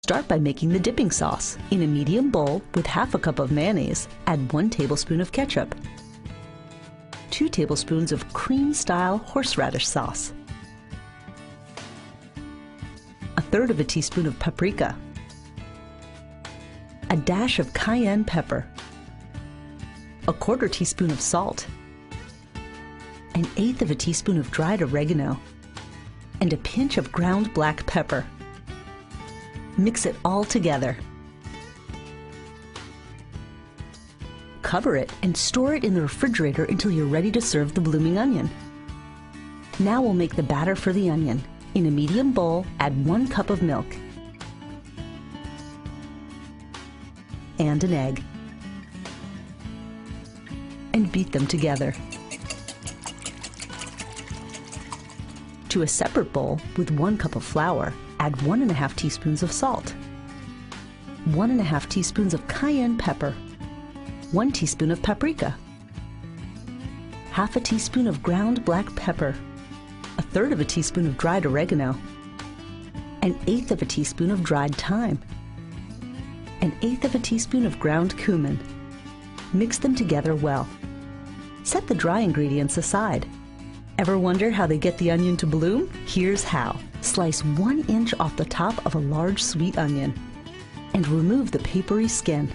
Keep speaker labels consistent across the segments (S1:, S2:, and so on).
S1: Start by making the dipping sauce. In a medium bowl with half a cup of mayonnaise, add 1 tablespoon of ketchup, 2 tablespoons of cream-style horseradish sauce, 1/3 of a teaspoon of paprika, a dash of cayenne pepper, 1/4 teaspoon of salt, 1/8 of a teaspoon of dried oregano, and a pinch of ground black pepper. Mix it all together. Cover it and store it in the refrigerator until you're ready to serve the blooming onion. Now we'll make the batter for the onion. In a medium bowl, add 1 cup of milk and an egg, and beat them together. To a separate bowl with 1 cup of flour, add 1½ teaspoons of salt, 1½ teaspoons of cayenne pepper, 1 teaspoon of paprika, ½ teaspoon of ground black pepper, 1/3 of a teaspoon of dried oregano, 1/8 of a teaspoon of dried thyme, 1/8 of a teaspoon of ground cumin. Mix them together well. Set the dry ingredients aside. Ever wonder how they get the onion to bloom? Here's how. Slice 1 inch off the top of a large sweet onion and remove the papery skin.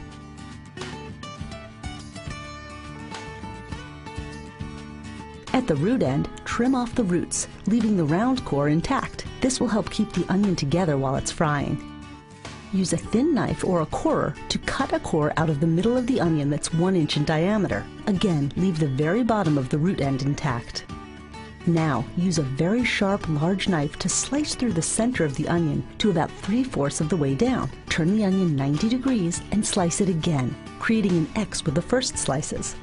S1: At the root end, trim off the roots, leaving the round core intact. This will help keep the onion together while it's frying. Use a thin knife or a corer to cut a core out of the middle of the onion that's 1 inch in diameter. Again, leave the very bottom of the root end intact. Now, use a very sharp, large knife to slice through the center of the onion to about 3/4 of the way down. Turn the onion 90 degrees and slice it again, creating an X with the first slices.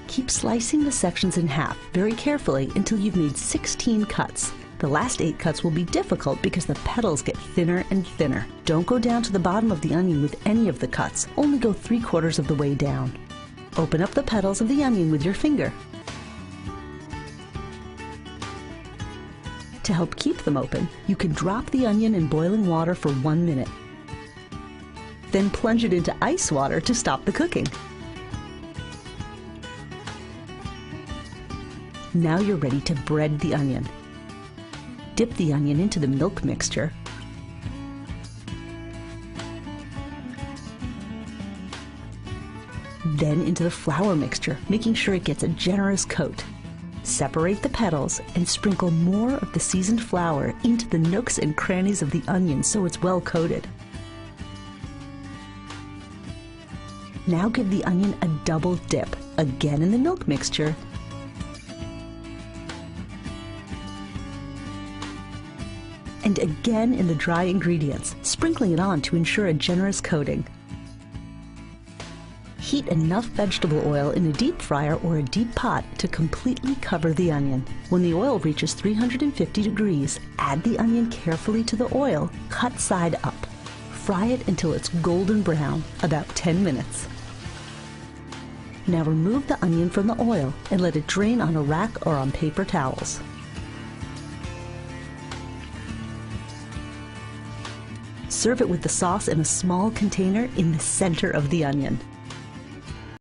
S1: Keep slicing the sections in half very carefully until you've made 16 cuts. The last 8 cuts will be difficult because the petals get thinner and thinner. Don't go down to the bottom of the onion with any of the cuts, only go 3/4 of the way down. Open up the petals of the onion with your finger. To help keep them open, you can drop the onion in boiling water for 1 minute. Then plunge it into ice water to stop the cooking. Now you're ready to bread the onion. Dip the onion into the milk mixture. Then into the flour mixture, making sure it gets a generous coat. Separate the petals and sprinkle more of the seasoned flour into the nooks and crannies of the onion so it's well coated. Now give the onion a double dip, again in the milk mixture, and again in the dry ingredients, sprinkling it on to ensure a generous coating. Heat enough vegetable oil in a deep fryer or a deep pot to completely cover the onion. When the oil reaches 350 degrees, add the onion carefully to the oil, cut side up. Fry it until it's golden brown, about 10 minutes. Now remove the onion from the oil and let it drain on a rack or on paper towels. Serve it with the sauce in a small container in the center of the onion.